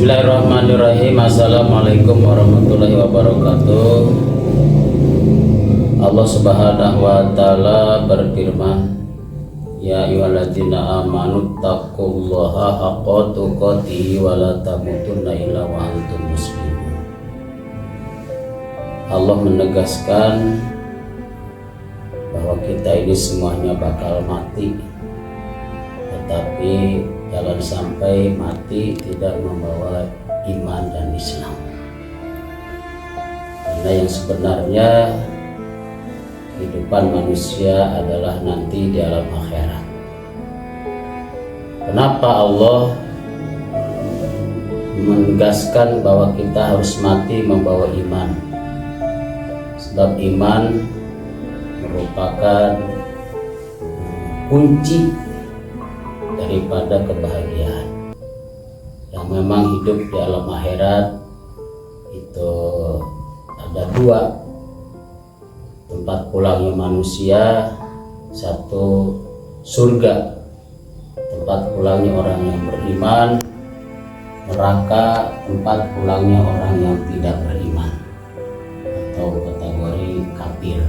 Bismillahirrahmanirrahim. Assalamualaikum warahmatullahi wabarakatuh. Allah Subhanahu wa taala berfirman, ya ayyuhalladzina amanu taqullaha haqqa tuqatih wa la tamutunna illa wa antum muslimun. Allah menegaskan bahwa kita ini semuanya bakal mati, tetapi jangan sampai mati tidak membawa iman dan Islam. Karena yang sebenarnya kehidupan manusia adalah nanti di alam akhirat. Kenapa Allah menegaskan bahwa kita harus mati membawa iman? Sebab iman merupakan kunci daripada kebahagiaan. Yang memang hidup di alam akhirat itu ada dua tempat pulangnya manusia, satu surga tempat pulangnya orang yang beriman, neraka tempat pulangnya orang yang tidak beriman atau kategori kafir.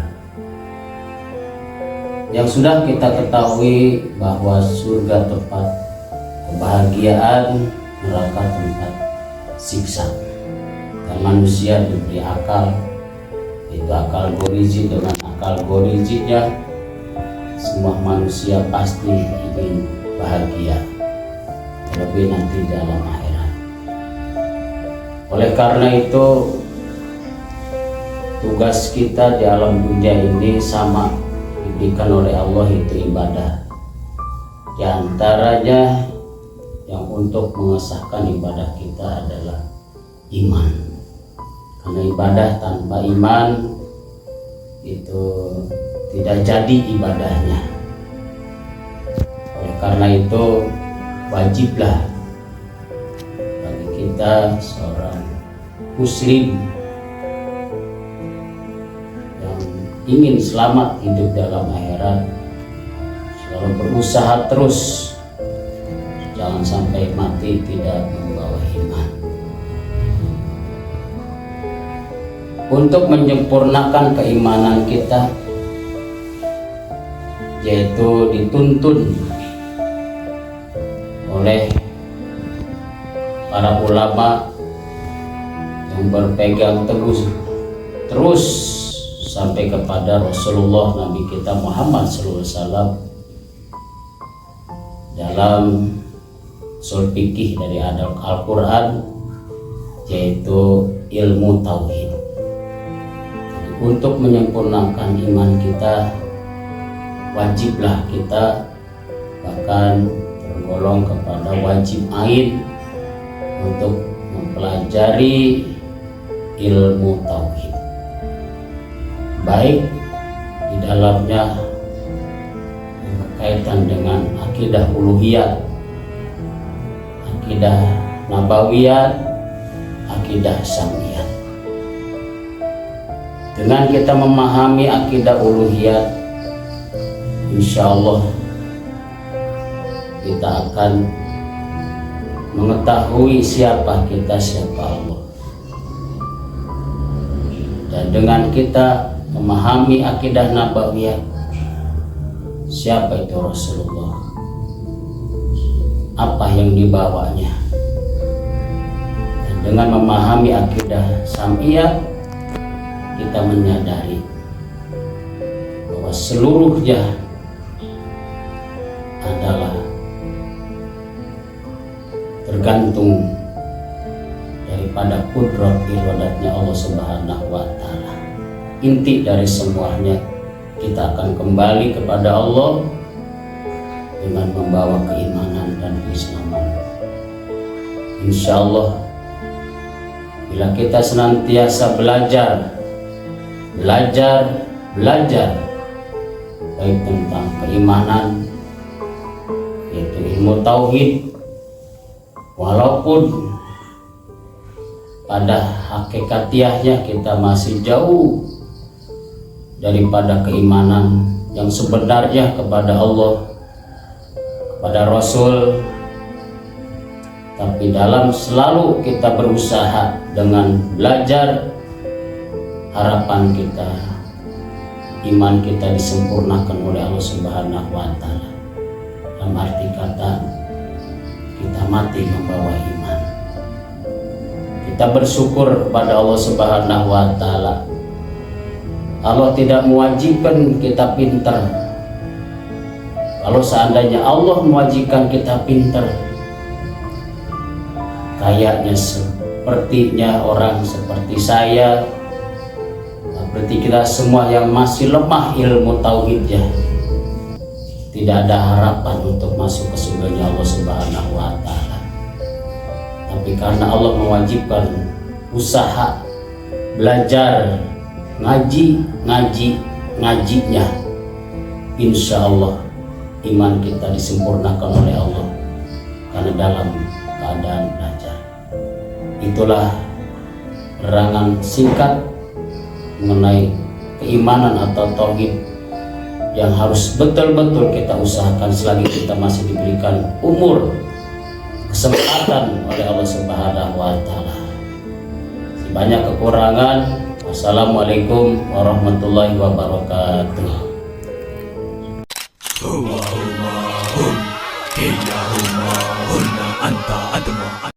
Yang sudah kita ketahui bahwa surga tempat kebahagiaan, neraka tempat siksa. Dan manusia diberi akal, itu akal goriji. Dengan akal gorijinya semua manusia pasti ingin bahagia, terlebih nanti di alam akhirat. Oleh karena itu tugas kita di alam dunia ini sama diberikan oleh Allah, itu ibadah. Di antaranya yang untuk mengesahkan ibadah kita adalah iman. Karena ibadah tanpa iman itu tidak jadi ibadahnya. Oleh karena itu wajiblah bagi kita seorang muslim ingin selamat hidup dalam akhirat, selalu berusaha terus, jangan sampai mati tidak membawa iman. Untuk menyempurnakan keimanan kita, yaitu dituntun oleh para ulama yang berpegang teguh terus sampai kepada Rasulullah Nabi kita Muhammad SAW dalam usul fikih dari Al-Quran, yaitu ilmu tauhid. Jadi, untuk menyempurnakan iman kita, wajiblah kita bahkan tergolong kepada wajib ain untuk mempelajari ilmu tauhid, baik di dalamnya yang berkaitan dengan akidah uluhiyat, akidah nabawiyat, akidah samiyat. Dengan kita memahami akidah uluhiyat, insya Allah kita akan mengetahui siapa kita, siapa Allah. Dan dengan kita memahami akidah nabawiyah, siapa itu Rasulullah, apa yang dibawanya, dan dengan memahami akidah samiyah, kita menyadari bahwa seluruhnya adalah tergantung daripada kudrat iradatnya Allah Subhanahu wa taala. Inti dari semuanya, kita akan kembali kepada Allah dengan membawa keimanan dan keislaman. Insya Allah, bila kita senantiasa belajar baik tentang keimanan, yaitu ilmu tauhid, walaupun pada hakikatiahnya kita masih jauh daripada keimanan yang sebenarnya kepada Allah, kepada Rasul, tapi dalam selalu kita berusaha dengan belajar, harapan kita, iman kita disempurnakan oleh Allah Subhanahu wa Ta'ala. Dalam arti kata, kita mati membawa iman. Kita bersyukur kepada Allah Subhanahu wa Ta'ala. Allah tidak mewajibkan kita pintar. Kalau seandainya Allah mewajibkan kita pintar, kayaknya sepertinya orang seperti saya, seperti kita semua yang masih lemah ilmu tauhidnya, tidak ada harapan untuk masuk ke surganya Allah Subhanahu wa Ta'ala. Tapi karena Allah mewajibkan usaha, belajar, ngajinya, insya Allah iman kita disempurnakan oleh Allah karena dalam keadaan belajar. Itulah penerangan singkat mengenai keimanan atau tauhid yang harus betul-betul kita usahakan selagi kita masih diberikan umur, kesempatan oleh Allah Subhanahu wa Ta'ala. Banyak kekurangan. Wassalamualaikum warahmatullahi wabarakatuh.